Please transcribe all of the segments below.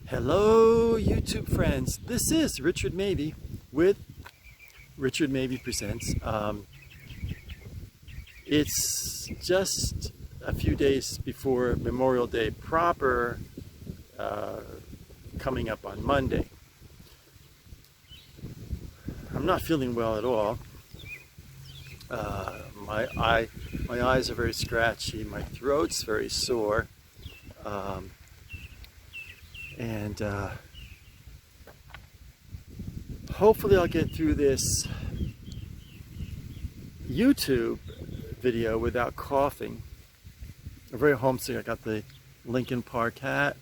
Hello YouTube friends, this is Richard Mabey with Richard Mabey Presents. It's just a few days before Memorial Day proper, coming up on Monday. I'm not feeling well at all. My eyes are very scratchy, my throat's very sore. And hopefully I'll get through this YouTube video without coughing. I'm very homesick. I got the Lincoln Park hat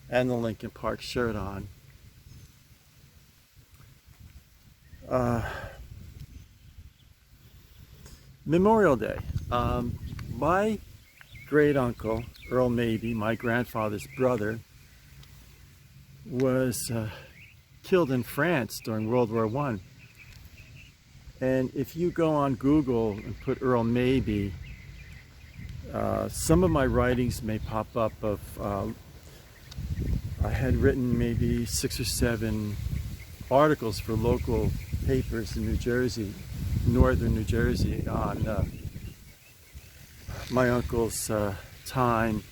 and the Lincoln Park shirt on. Memorial Day. My great uncle, Earl Mabey, my grandfather's brother, was killed in France during World War I. And if you go on Google and put Earl Mabey, some of my writings may pop up of, I had written maybe 6 or 7 articles for local papers in New Jersey, northern New Jersey, on my uncle's time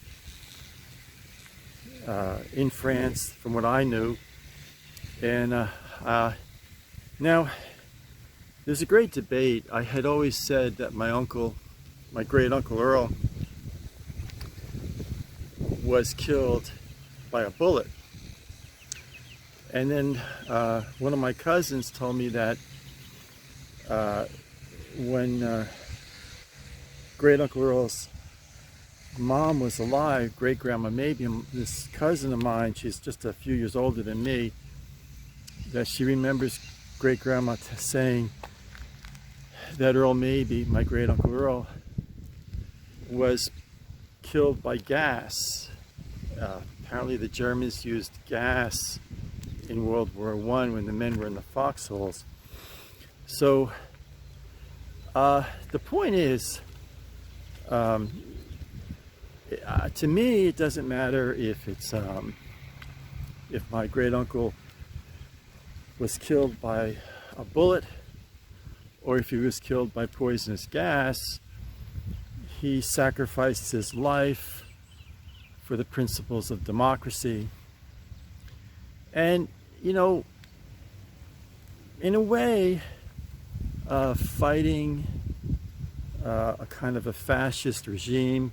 in France, from what I knew. And now there's a great debate. I had always said that my uncle, my great uncle Earl, was killed by a bullet. And then one of my cousins told me that when great uncle Earl's mom was alive, great grandma Mabey, this cousin of mine, she's just a few years older than me, that she remembers great grandma saying that Earl Mabey, my great uncle Earl, was killed by gas. Apparently the Germans used gas in World War I when the men were in the foxholes. So the point is, to me, it doesn't matter if it's if my great uncle was killed by a bullet or if he was killed by poisonous gas. He sacrificed his life for the principles of democracy. And, you know, in a way, fighting a kind of a fascist regime,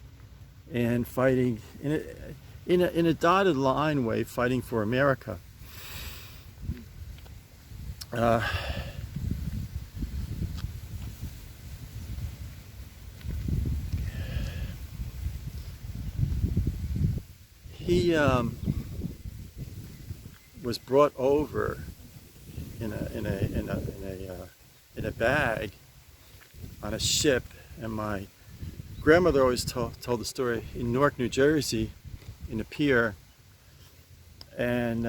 and fighting in a dotted line way, fighting for America. He was brought over in a bag on a ship, and my grandmother always told the story in Newark, New Jersey, in a pier. And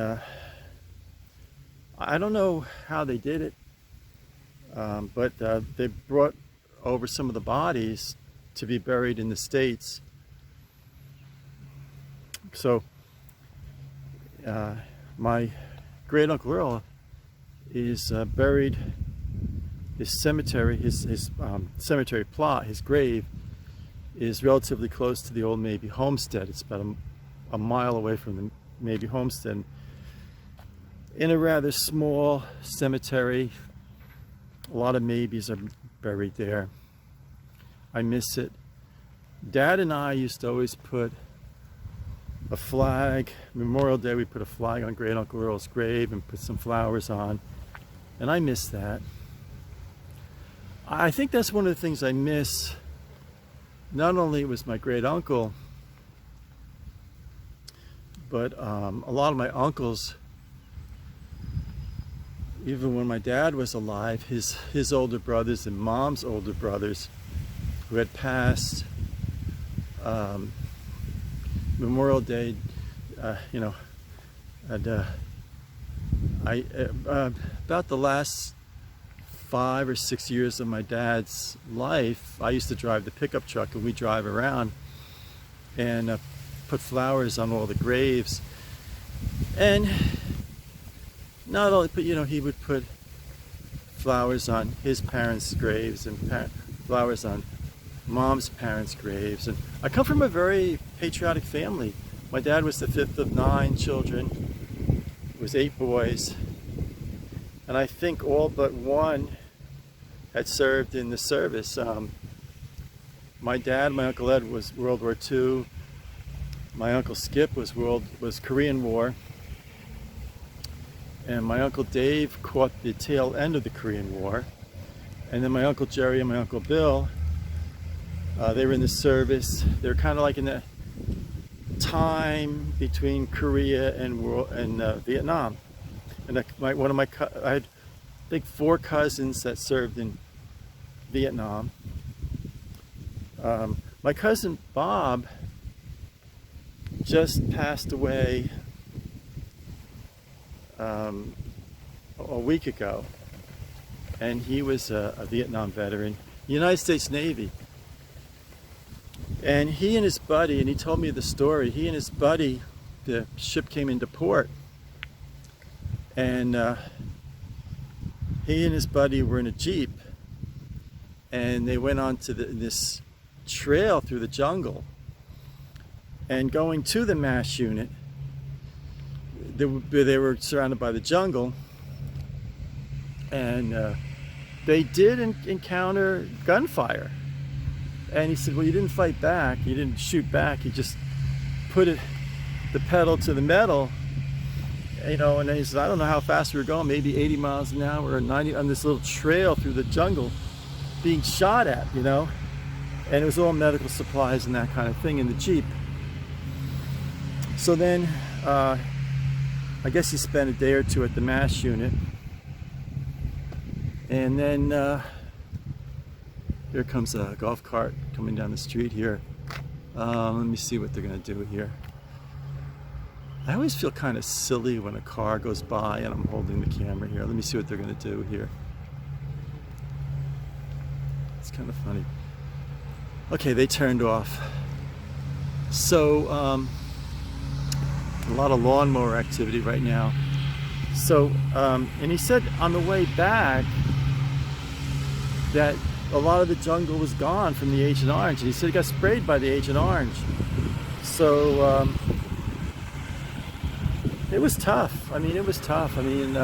I don't know how they did it, but they brought over some of the bodies to be buried in the States. So my great uncle Earl is buried. His cemetery, his cemetery plot, his grave, is relatively close to the old Mabey homestead. It's about a mile away from the Mabey homestead, in a rather small cemetery. A lot of Mabeys are buried there. I miss it. Dad and I used to always put a flag. Memorial Day, we put a flag on great uncle Earl's grave and put some flowers on, and I miss that. I think that's one of the things I miss. Not only was my great uncle, but a lot of my uncles, even when my dad was alive, his older brothers and mom's older brothers who had passed, Memorial Day, you know, and about the last 5 or 6 years of my dad's life, I used to drive the pickup truck, and we drive around and put flowers on all the graves. And not only, but he would put flowers on his parents' graves and flowers on Mom's parents' graves. And I come from a very patriotic family. My dad was the 5th of 9 children. It was 8 boys. And I think all but one had served in the service. My dad, my Uncle Ed, was World War II. My Uncle Skip was Korean War. And my Uncle Dave caught the tail end of the Korean War. And then my Uncle Jerry and my Uncle Bill, they were in the service. They were kind of like in the time between Korea and Vietnam. And I had, I think, 4 cousins that served in Vietnam. My cousin Bob just passed away a week ago, and he was a Vietnam veteran, United States Navy. And he and his buddy, and he told me the story, he and his buddy, the ship came into port, and he and his buddy were in a Jeep, and they went on to this trail through the jungle, and going to the MASH unit, they were surrounded by the jungle, and they did encounter gunfire. And he said, well, you didn't fight back, you didn't shoot back, you just put the pedal to the metal, and he said, I don't know how fast we were going, maybe 80 miles an hour or 90 on this little trail through the jungle being shot at, and it was all medical supplies and that kind of thing in the Jeep. So then I guess he spent a day or 2 at the MASH unit, and then here comes a golf cart coming down the street here. Let me see what they're gonna do here. I always feel kind of silly when a car goes by and I'm holding the camera here. Let me see what they're gonna do here. It's kind of funny. Okay, they turned off. So, a lot of lawnmower activity right now. So, and he said on the way back that a lot of the jungle was gone from the Agent Orange. And he said he got sprayed by the Agent Orange. So, it was tough. I mean, it was tough. I mean,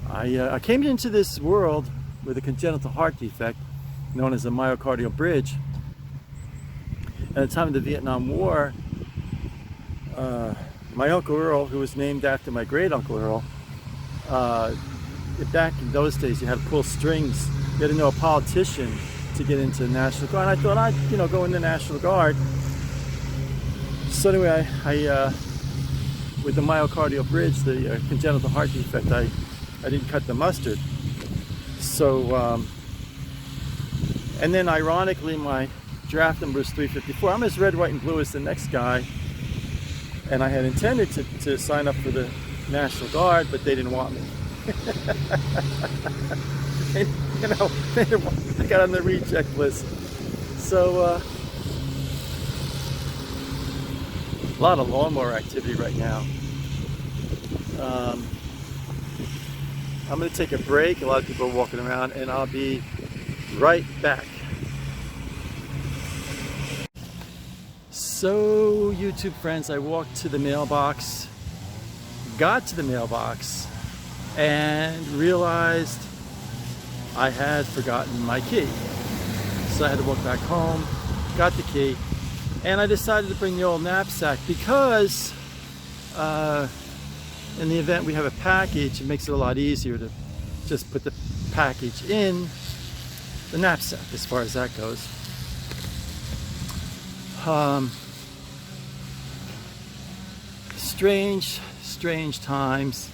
I came into this world with a congenital heart defect known as a myocardial bridge. At the time of the Vietnam War, my Uncle Earl, who was named after my great Uncle Earl, back in those days you had to pull strings. You had to know a politician to get into the National Guard. And I thought I'd go in the National Guard. So anyway, I with the myocardial bridge, the congenital heart defect, I didn't cut the mustard. So, and then ironically, my draft number is 354. I'm as red, white, and blue as the next guy. And I had intended to sign up for the National Guard, but they didn't want me. And, I got on the reject list. So, a lot of lawnmower activity right now. I'm going to take a break. A lot of people are walking around, and I'll be right back. So, YouTube friends, I walked to the mailbox, got to the mailbox, and realized I had forgotten my key. So I had to walk back home, got the key, and I decided to bring the old knapsack because in the event we have a package, it makes it a lot easier to just put the package in the knapsack as far as that goes. Strange times.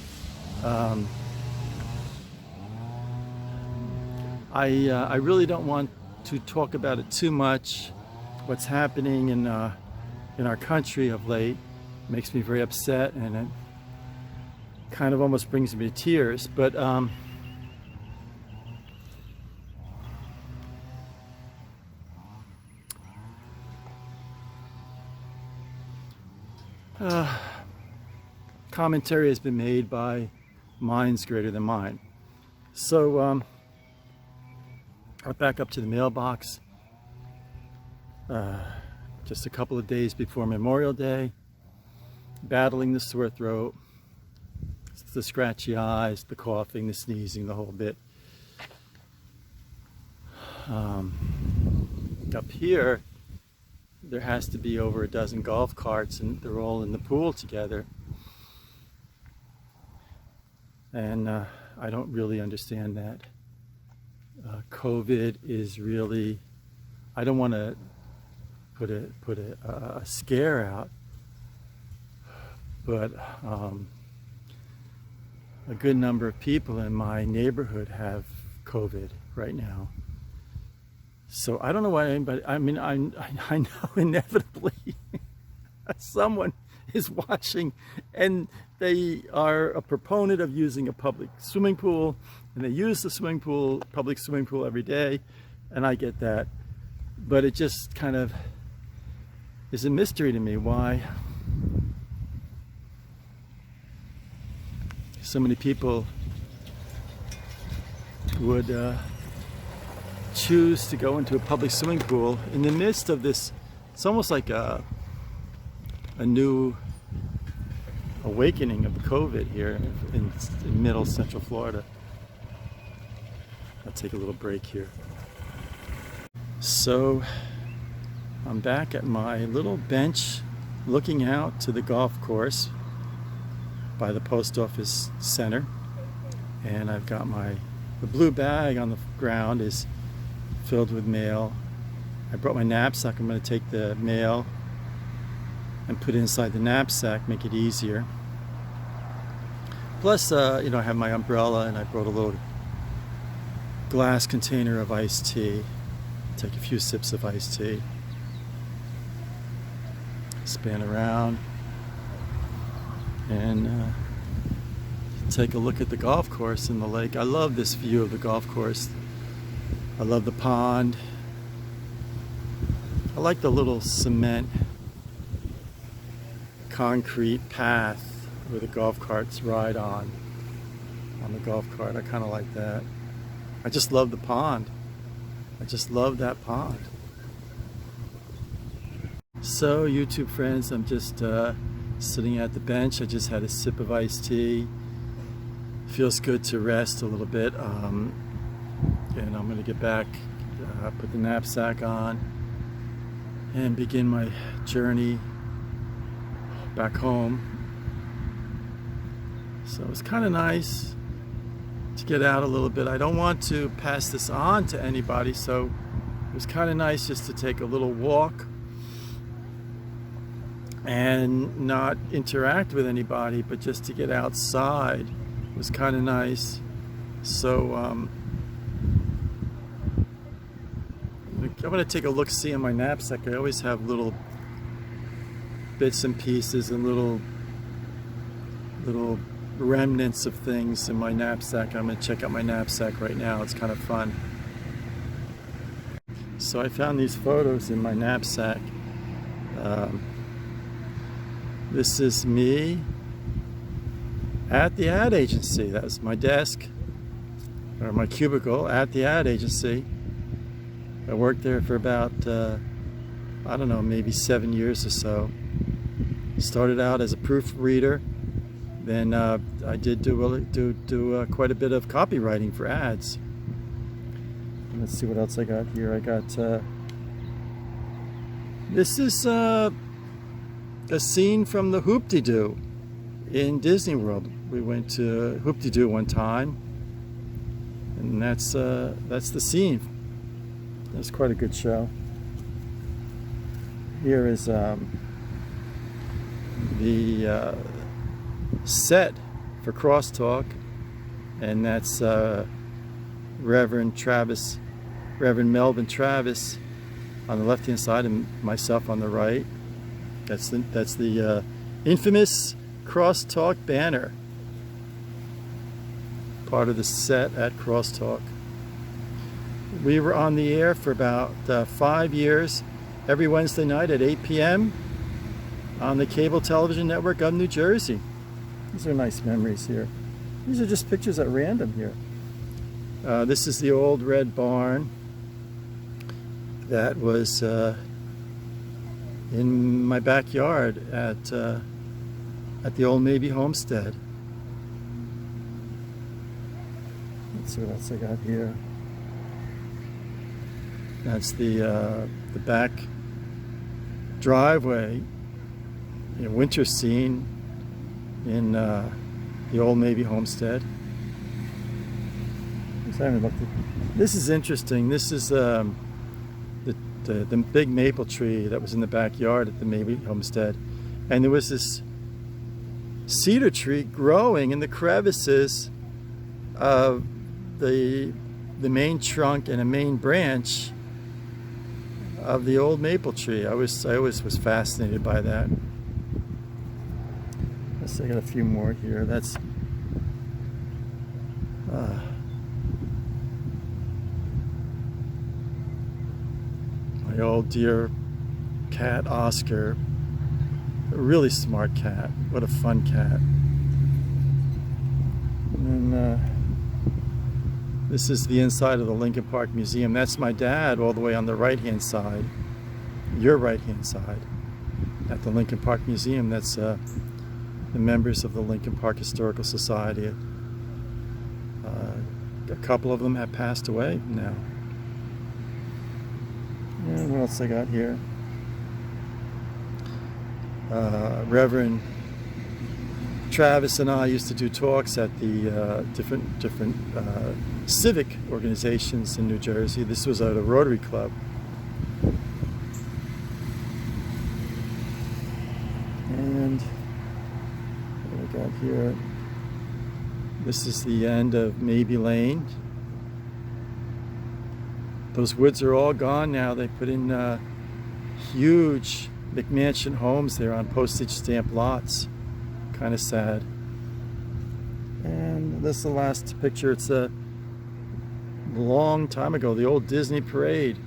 I really don't want to talk about it too much. What's happening in our country of late makes me very upset, and it kind of almost brings me to tears. But commentary has been made by minds greater than mine. So I back up to the mailbox just a couple of days before Memorial Day, battling the sore throat, the scratchy eyes, the coughing, the sneezing, the whole bit. Up here, there has to be over a dozen golf carts, and they're all in the pool together. And I don't really understand that. COVID is really, I don't want to put a scare out, but a good number of people in my neighborhood have COVID right now. So I don't know why anybody, I mean, I know inevitably someone is watching and they are a proponent of using a public swimming pool, and they use the public swimming pool every day, and I get that. But it just kind of is a mystery to me why so many people would choose to go into a public swimming pool in the midst of this. It's almost like a new awakening of COVID here in middle central Florida. I'll take a little break here. So I'm back at my little bench looking out to the golf course by the post office center, and I've got the blue bag on the ground is filled with mail. I brought my knapsack. I'm going to take the mail and put it inside the knapsack, make it easier. Plus, I have my umbrella, and I brought a little glass container of iced tea. Take a few sips of iced tea. Span around and take a look at the golf course and the lake. I love this view of the golf course. I love the pond. I like the little cement concrete path where the golf carts ride on the golf cart. I kind of like that. I just love the pond. I just love that pond. So, YouTube friends, I'm just sitting at the bench. I just had a sip of iced tea. Feels good to rest a little bit. And I'm going to get back, put the knapsack on, and begin my journey back home. So it's kind of nice to get out a little bit. I don't want to pass this on to anybody, so it was kind of nice just to take a little walk and not interact with anybody, but just to get outside was kind of nice. So I'm going to take a look-see in my knapsack. I always have little bits and pieces and little remnants of things in my knapsack. I'm going to check out my knapsack right now. It's kind of fun. So I found these photos in my knapsack. This is me at the ad agency. That was my desk, or my cubicle at the ad agency. I worked there for about, I don't know, maybe 7 years or so. Started out as a proofreader. Then I did do quite a bit of copywriting for ads. Let's see what else I got here. I got, this is a scene from the Hoop-de-Doo in Disney World. We went to Hoop-de-Doo one time, and that's the scene. That's quite a good show. Here is the set for Crosstalk, and that's Reverend Melvin Travis on the left-hand side, and myself on the right. That's the infamous Crosstalk banner, part of the set at Crosstalk. We were on the air for about 5 years, every Wednesday night at 8 p.m. on the cable television network of New Jersey. These are nice memories here. These are just pictures at random here. This is the old red barn that was in my backyard at the old Mabey homestead. Let's see what else I got here. That's the back driveway, winter scene in the old Mabey homestead. This is interesting. This is the big maple tree that was in the backyard at the Mabey homestead, and there was this cedar tree growing in the crevices of the main trunk and a main branch of the old maple tree. I always was fascinated by that. Let's see, I got a few more here. That's my old dear cat Oscar. A really smart cat. What a fun cat. And then this is the inside of the Lincoln Park Museum. That's my dad all the way on the right-hand side, your right-hand side, at the Lincoln Park Museum. That's the members of the Lincoln Park Historical Society. A couple of them have passed away now. And what else I got here? Reverend Travis and I used to do talks at the different civic organizations in New Jersey. This was at a Rotary Club. And what do I got here? This is the end of Mabey Lane. Those woods are all gone now. They put in huge McMansion homes there on postage stamp lots. Kind of sad. And this is the last picture. It's a long time ago, the old Disney parade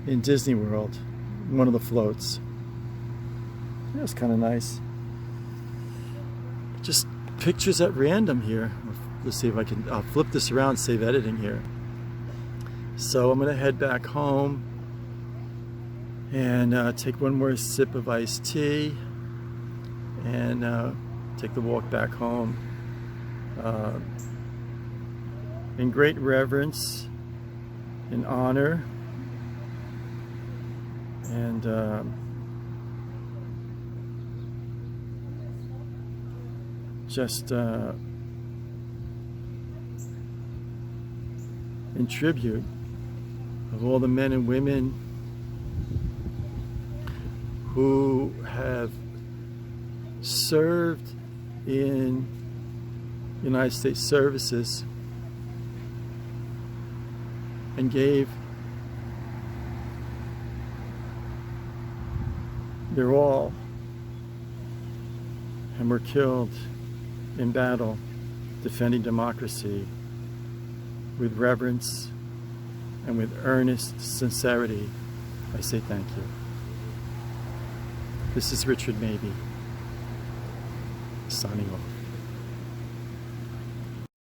in Disney World, one of the floats. It was kind of nice. Just pictures at random here. Let's see if I'll flip this around, save editing here. So I'm gonna head back home and take one more sip of iced tea and take the walk back home. In great reverence, in honor, and just in tribute of all the men and women who have served in United States services and gave their all and were killed in battle defending democracy with reverence and with earnest sincerity. I say thank you. This is Richard Mabey, signing off.